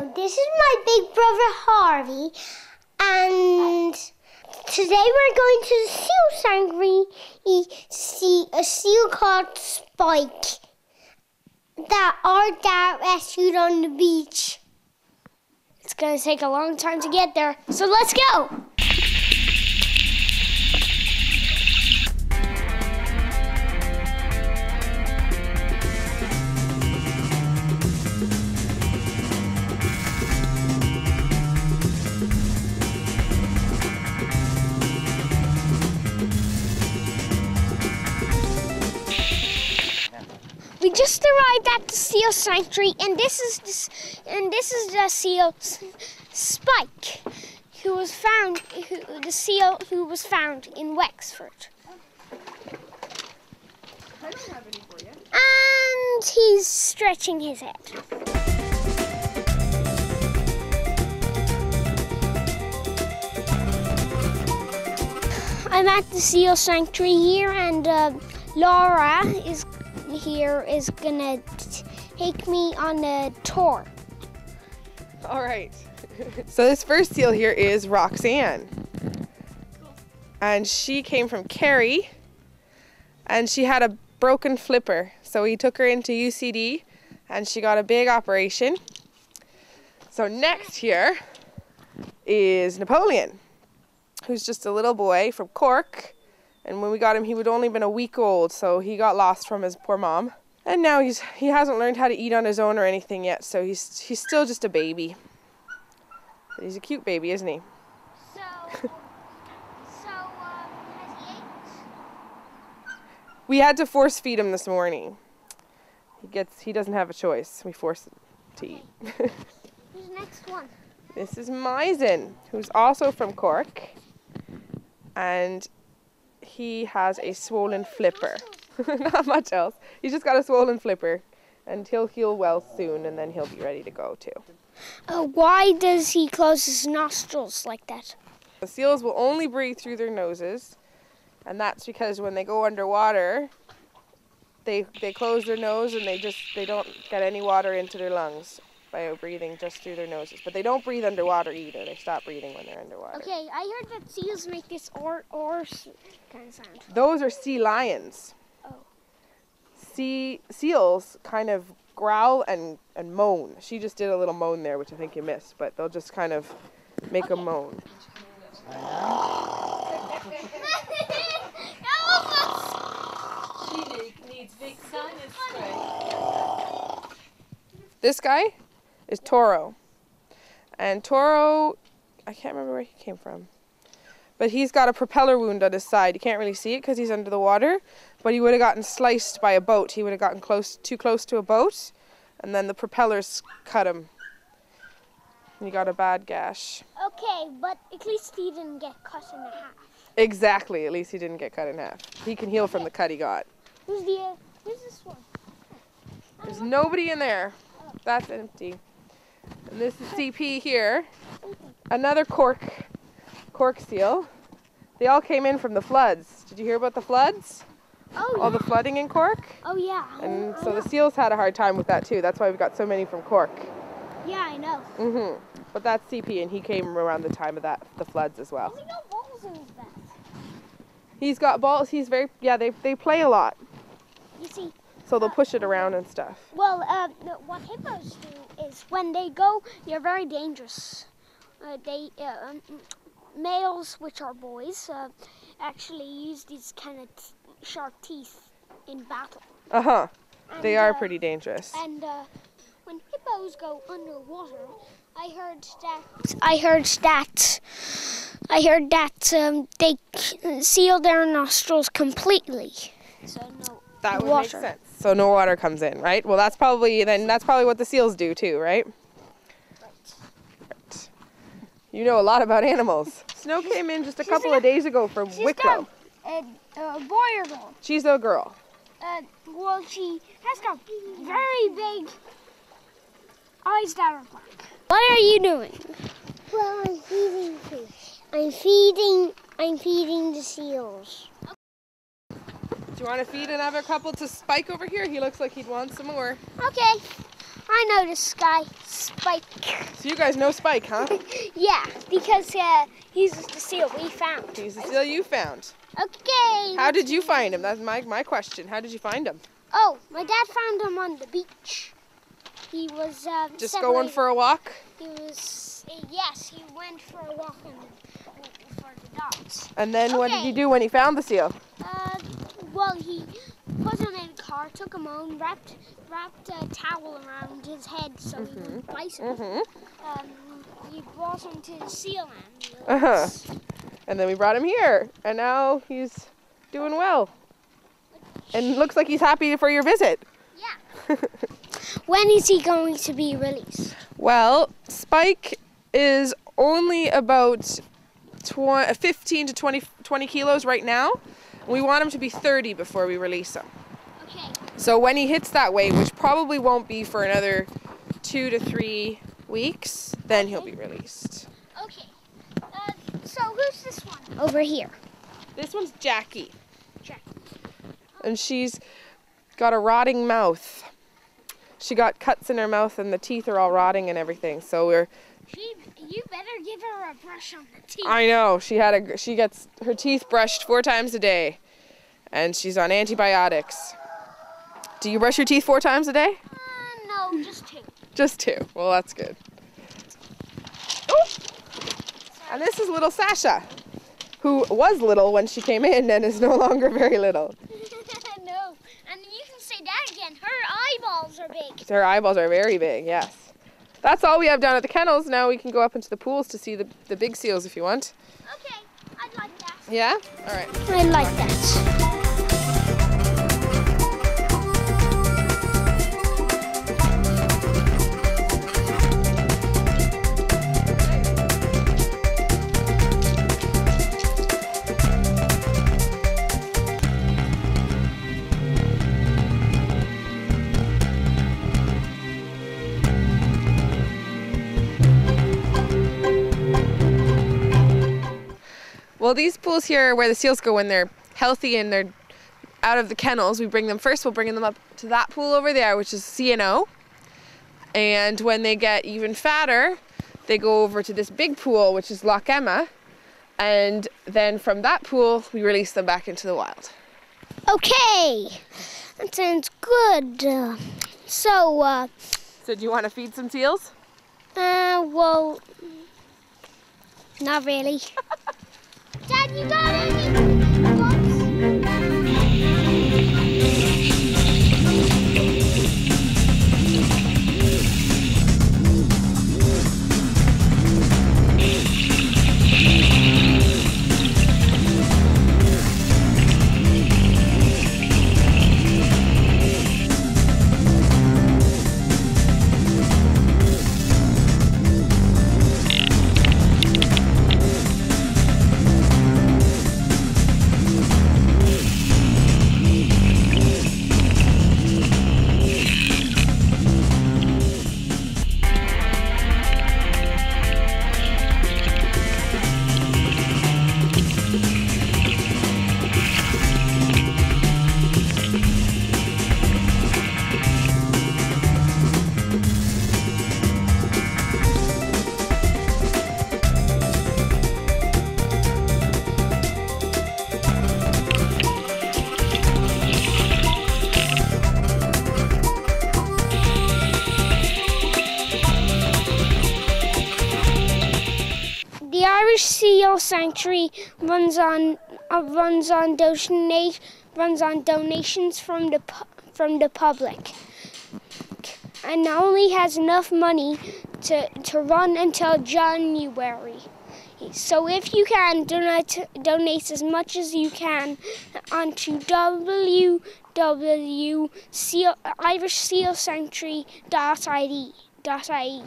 Hello, this is my big brother Harvey, and today we're going to the seal sanctuary to see a seal called Spike that our dad rescued on the beach. It's going to take a long time to get there, so let's go! We just arrived at the seal sanctuary, and this is the seal Spike, who was found in Wexford. I don't have any for you. And he's stretching his head. I'm at the seal sanctuary here, and Laura is gonna take me on a tour. All right. So this first seal here is Roxanne. And she came from Kerry, and she had a broken flipper. So we took her into UCD, and she got a big operation. So next here is Napoleon, who's just a little boy from Cork. And when we got him, he would only been a week old, so he got lost from his poor mom. And now he hasn't learned how to eat on his own or anything yet, so he's still just a baby. But he's a cute baby, isn't he? Has he ate? We had to force feed him this morning. He doesn't have a choice. We force him to eat. Who's the next one? This is Myzen, who's also from Cork. And he has a swollen flipper. Not much else. He's just got a swollen flipper, and he'll heal well soon, and then he'll be ready to go too. Why does he close his nostrils like that? The seals will only breathe through their noses, and that's because when they go underwater, they close their nose and they don't get any water into their lungs by breathing just through their noses. But they don't breathe underwater either. They stop breathing when they're underwater. Okay, I heard that seals make this or kind of sound. Those are sea lions. Oh. Seals kind of growl and moan. She just did a little moan there, which I think you missed, but they'll just kind of make a moan. She needs big sinus spray. This guy is Toro. And Toro, I can't remember where he came from. But he's got a propeller wound on his side. You can't really see it because he's under the water. But he would have gotten sliced by a boat. He would have gotten too close to a boat. And then the propellers cut him. And he got a bad gash. Okay, but at least he didn't get cut in half. Exactly. At least he didn't get cut in half. He can heal from the cut he got. Who's this one? There's nobody in there. That's empty. And this is CP here. Another cork seal. They all came in from the floods. Did you hear about the floods? Oh, All the flooding in Cork? Oh, yeah. And so the seals had a hard time with that too. That's why we got so many from Cork. Yeah, I know. But that's CP, and he came around the time of the floods as well. Has he got balls in his back? He's got balls. He's very, they play a lot. You see. So they'll push it around and stuff. Well, what hippos do is when they go, they're very dangerous. Males, which are boys, actually use these kind of sharp teeth in battle. They are pretty dangerous. And when hippos go underwater, I heard that they seal their nostrils completely. So no that would water. make sense. So no water comes in, right? Well, that's probably what the seals do too, right? Right. You know a lot about animals. Snow came in just a couple of days ago from Wicklow. A boy or girl? She's a girl. Well, she has got very big eyes that are black. What are you doing? Well, I'm feeding fish. I'm feeding the seals. Do you want to feed another couple to Spike over here? He looks like he'd want some more. Okay. I know this guy, Spike. So you guys know Spike, huh? Yeah, because he's the seal we found. He's the seal you found. Okay. How did you find him? That's my question. How did you find him? Oh, my dad found him on the beach. He was Just going for a walk? He was, yes, he went for a walk for the dogs. And then what did he do when he found the seal? Well, he put him in a car, took him home, wrapped a towel around his head so he wouldn't bite him. He brought him to the seal ambulance. And then we brought him here, and now he's doing well. And looks like he's happy for your visit. Yeah. When is he going to be released? Well, Spike is only about 15 to 20 kilos right now. We want him to be 30 before we release him. Okay. So when he hits that weight, which probably won't be for another 2 to 3 weeks, then he'll be released. Okay. So who's this one? Over here. This one's Jackie. Jackie. And she's got a rotting mouth. She got cuts in her mouth and the teeth are all rotting and everything. So You better give her a brush on the teeth. I know. She gets her teeth brushed 4 times a day. And she's on antibiotics. Do you brush your teeth 4 times a day? No, just 2. Just 2. Well, that's good. Oh! And this is little Sasha, who was little when she came in and is no longer very little. No. And you can say that again. Her eyeballs are big. Her eyeballs are very big, yes. That's all we have down at the kennels. Now we can go up into the pools to see the big seals if you want. Okay, I'd like that. Yeah? All right. I like that. Well, these pools here are where the seals go when they're healthy and they're out of the kennels. We'll bring them up to that pool over there, which is C&O. And when they get even fatter, they go over to this big pool, which is Loch Emma. And then from that pool, we release them back into the wild. Okay, that sounds good. So do you want to feed some seals? Well, not really. Dad, you got any The Irish Seal Sanctuary runs on donations from the public, and only has enough money to run until January. So if you can, donate as much as you can onto www.irishsealsanctuary.ie.